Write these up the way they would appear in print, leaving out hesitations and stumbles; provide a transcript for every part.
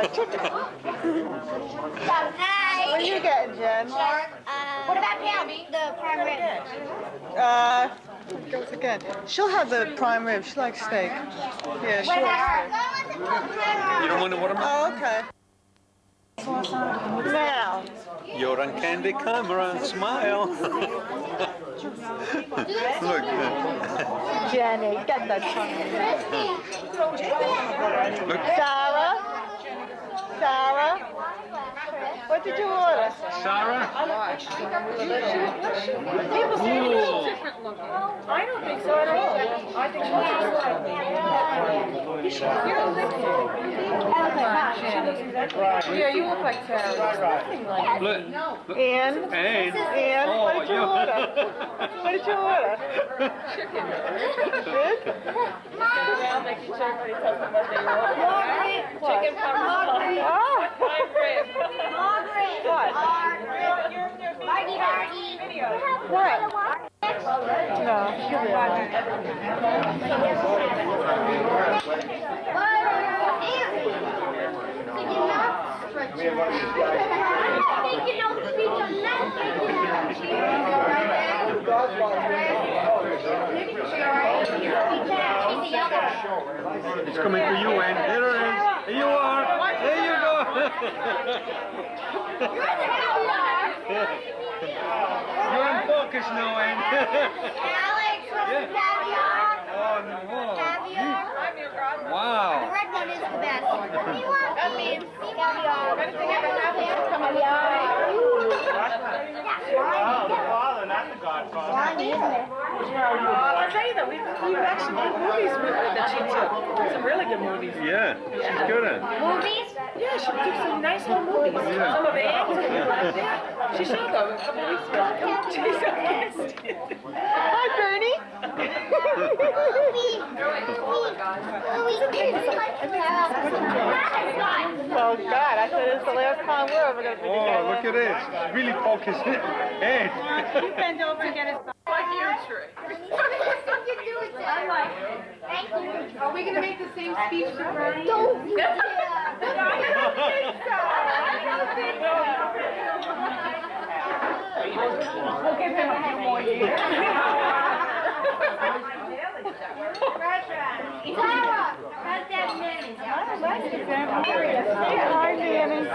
chicken. What are you getting, Jen? What about Pam? The prime rib. Goes again. She'll have the prime rib. She likes steak. Yeah, she likes steak. You don't want to watermelon? Oh, okay. Now. You're on Candy Camera and smile. Look. Jenny, get that tongue. Look. Sarah, what did you order? Sarah? Ooh. I don't think so at all. I think she's yeah, you look like Sarah. Look. And Oh, what did you order? What did you order? Chicken. Good? Around making sure everybody tells them what they ordered. Chicken parmesan. Oh. Prime rib. What? What? No, she'll be all right. It's coming to you, Ann. There it is. Here you are. There you go. You're in focus now, Ann. Alex, caviar. Oh, wow. The red one is the best. That means caviar. Father, not the Godfather. I'll tell you though, we've actually made movies with that she took. Some really good movies. Yeah, she's good at it. Movies? Yeah, she took some nice home movies. Yeah. Some of it. She showed them a couple of weeks ago. She's so pissed. Hi, Bernie. Oh, God, I said it's the last time we're ever going to be together. Oh, look at this. Really focused. Ann. You bend over and get his... Like your tree. I'm like, are we going to make the same speech to Bernie? Don't. I don't think so. We'll give him a few more years. Sarah, how's that Manny? I like it, Hi, Nanny.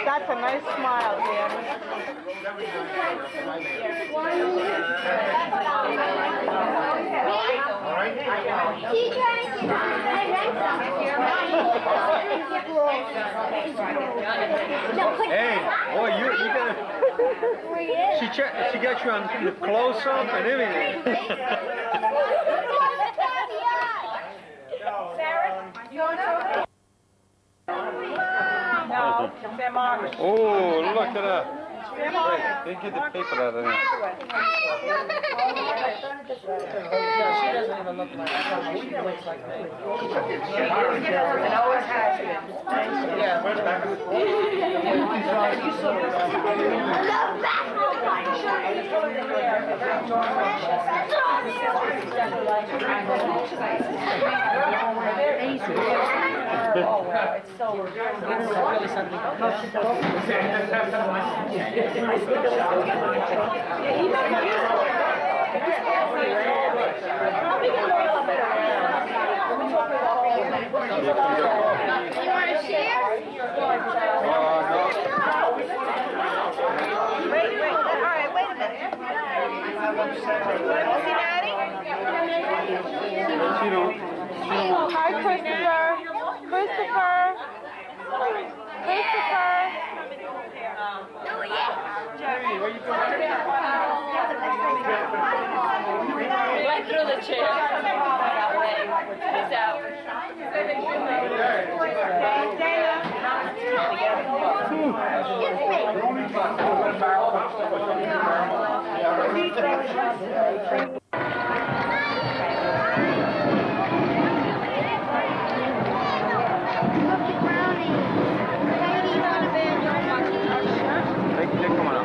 That's a nice smile, Danny. Hey, oh, you gotta... She got you on the close up and everything. No, Sam Margaret. Oh, look at that. They get the paper out of there. No, she doesn't even look like her. She looks like me. And always has been. Yeah. Oh, wow, it's so really something. Hi, Christopher. Christopher. Went through the chair. He's out. They're coming up.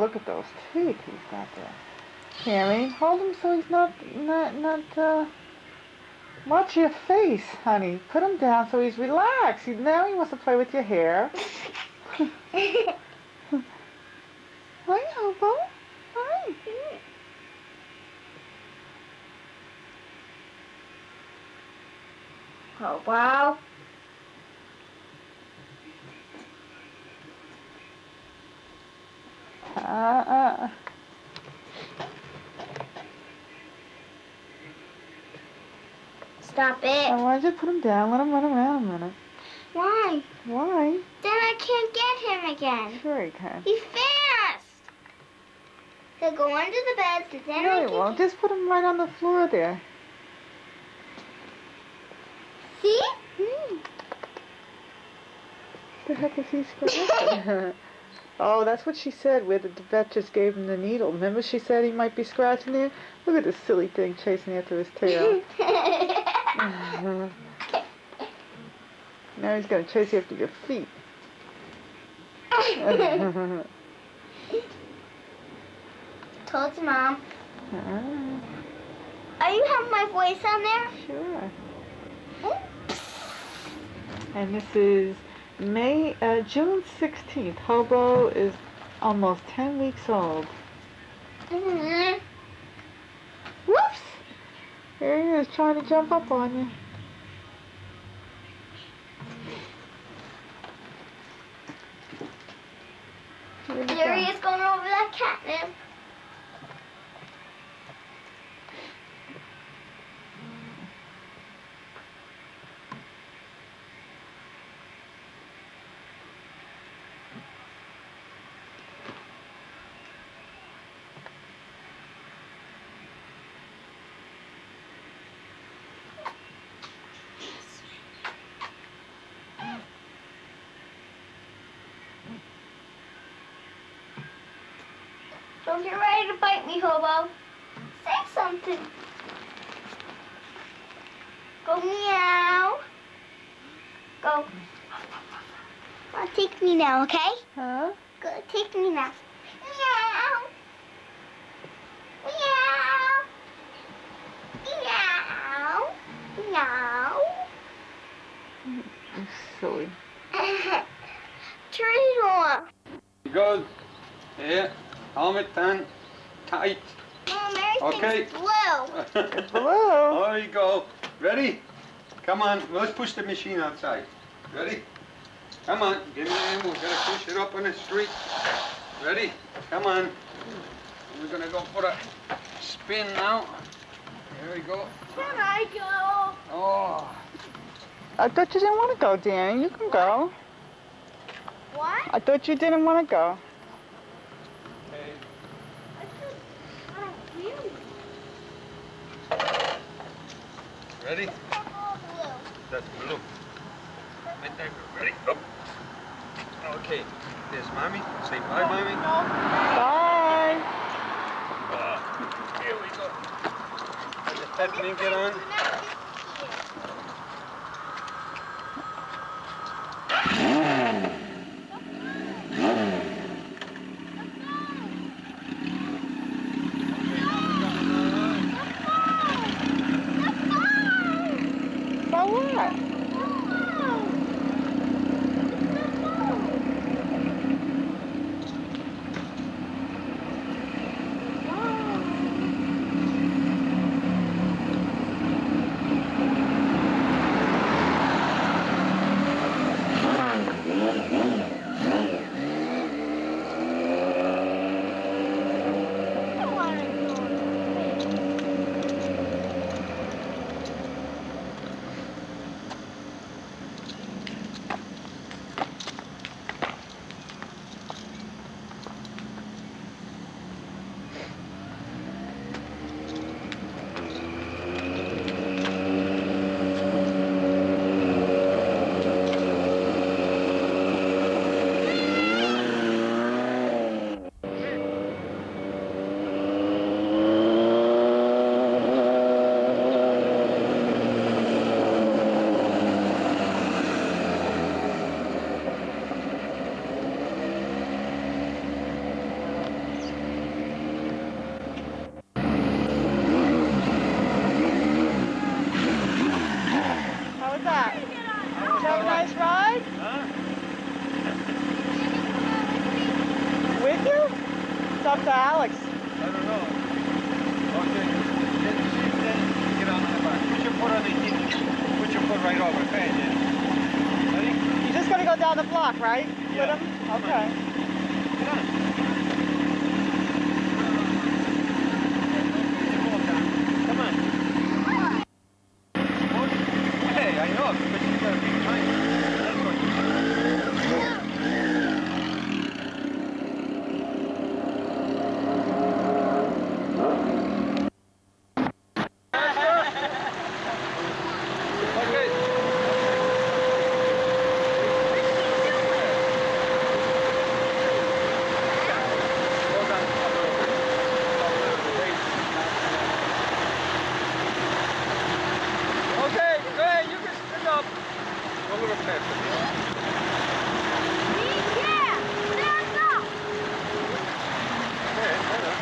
look at those teeth he's got there. Cammy, hold him so he's not, watch your face, honey. Put him down so he's relaxed. Now he wants to play with your hair. Hi, Hobo. Hi. Oh, wow. Stop it. Why don't you put him down? Let him run around a minute. Why? Why? Then I can't get him again. Sure he can. He's fast. He'll go under the bed, so then No, I he can... won't. Just put him right on the floor there. See? The heck is he scratching? Oh, that's what she said, where the vet just gave him the needle. Remember she said he might be scratching there? Look at this silly thing chasing after his tail. Now he's going to chase after your feet. Told you, Mom. Are you having my voice on there? Sure. Oh. And this is June 16th. Hobo is almost 10 weeks old. Mm-hmm. Whoops! Here he is trying to jump up on you. There he is going over that catnip. Don't get ready to bite me, Hobo. Say something. Go meow. Go. Come on, take me now, okay? Huh? Go, take me now. Meow. Meow. Meow. Meow. You're silly. Treasure. Good. Yeah. Helmet on. Tight. Mom, everything's Okay. blue. Hello? There you go. Ready? Come on. Let's push the machine outside. Ready? Come on. Give me the hand. We're gonna push it up on the street. Ready? Come on. We're gonna go for a spin now. There we go. Can I go? Oh. I thought you didn't want to go, Danny. You can go. What? I thought you didn't want to go. Ready? That's blue. Right there. Ready? Up. Okay. There's mommy. Say bye, mommy. Bye. Here we go. Let the Stephanie get on. So what? back, right? Yeah. With him? Okay. Get on. Come on. Hey, I know, because she's got a big time. That's what. Okay. Hold on. Okay, go ahead, you can stand up. A little faster. Yeah, stand up. Okay, hold on.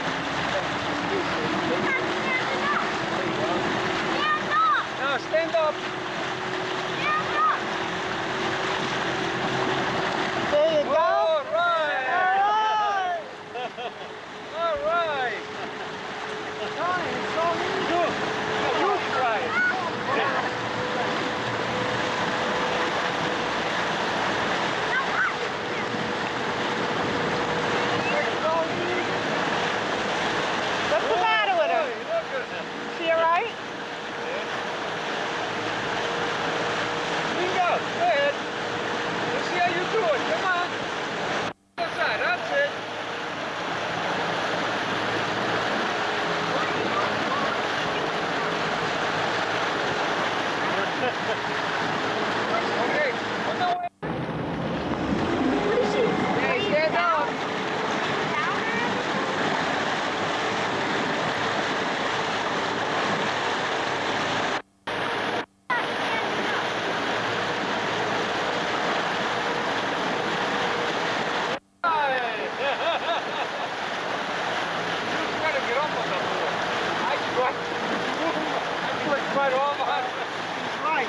You're not standing up. Stand up. Now stand up. Stand up. There you go. All right. All right. All right. You try it. What's the matter with her? Is she all right? Bingo. Go ahead. Let's see how you do it. Come on. Outside. That's it. Okay. Oh, no. Hey, stand up. Right.